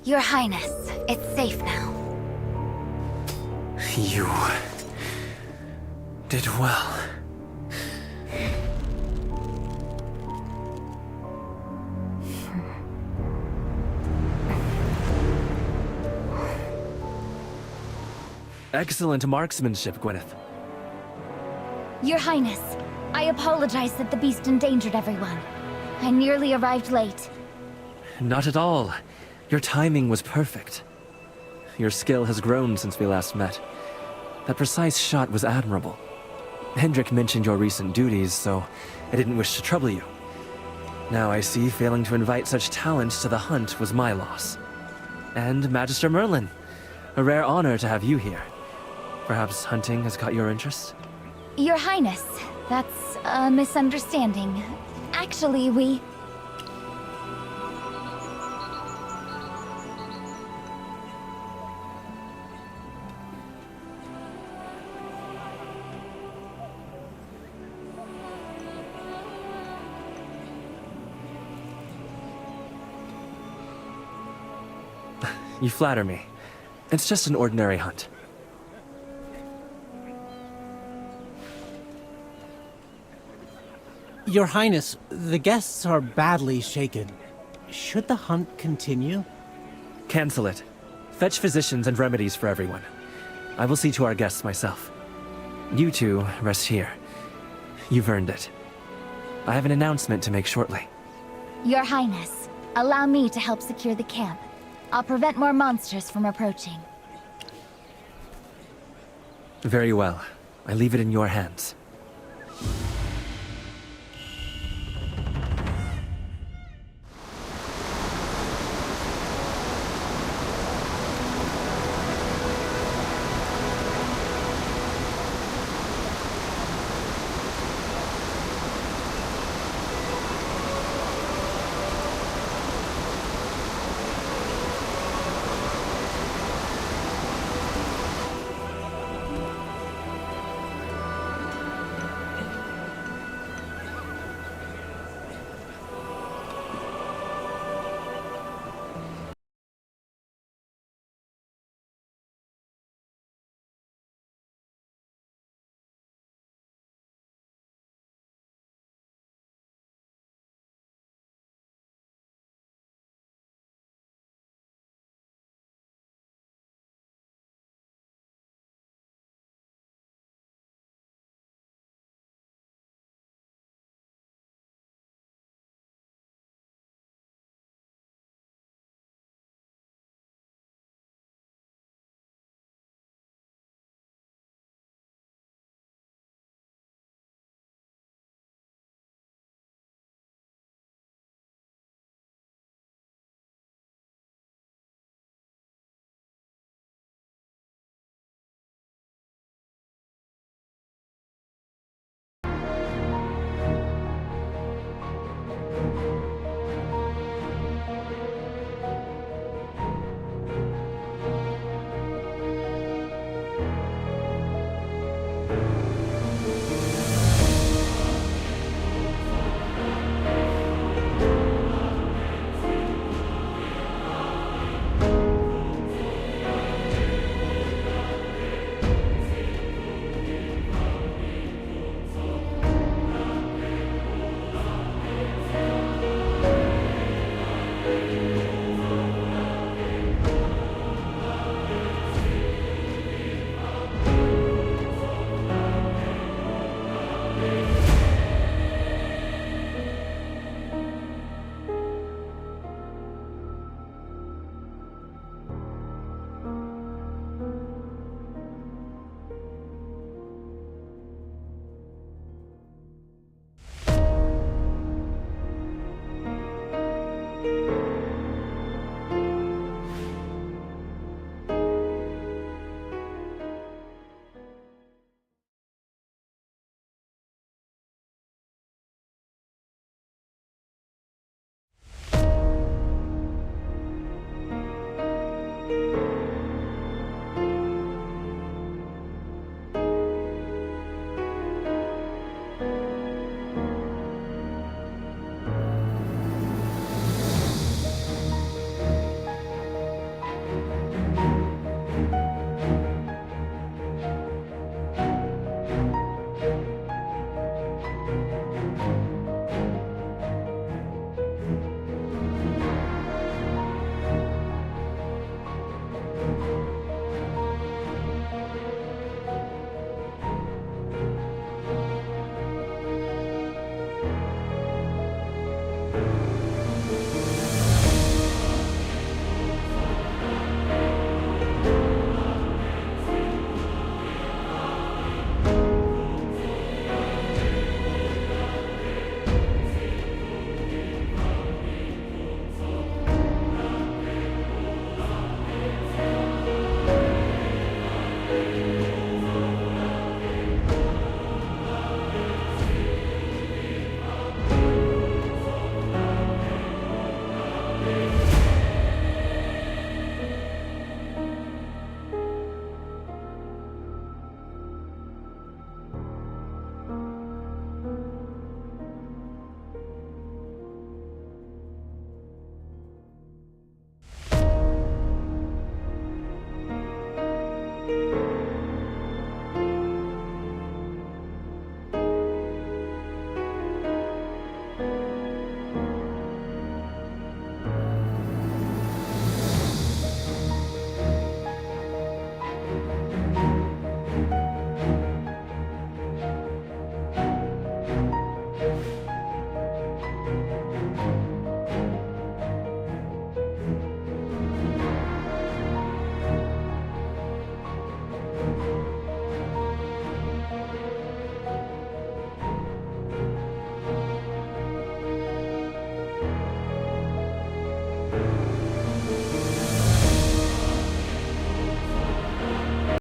Your Highness, it's safe now. You did well. Excellent marksmanship, Gwyneth. Your Highness, I apologize that the beast endangered everyone. I nearly arrived late. Not at all. Your timing was perfect. Your skill has grown since we last met. That precise shot was admirable. Hendrik mentioned your recent duties, so I didn't wish to trouble you. Now I see failing to invite such talent to the hunt was my loss. And Magister Merlin, a rare honor to have you here. Perhaps hunting has caught your interest? Your Highness, that's a misunderstanding. Actually, we... You flatter me. It's just an ordinary hunt. Your Highness, the guests are badly shaken. Should the hunt continue? Cancel it. Fetch physicians and remedies for everyone. I will see to our guests myself. You two rest here. You've earned it. I have an announcement to make shortly. Your Highness, allow me to help secure the camp. I'll prevent more monsters from approaching. Very well. I leave it in your hands.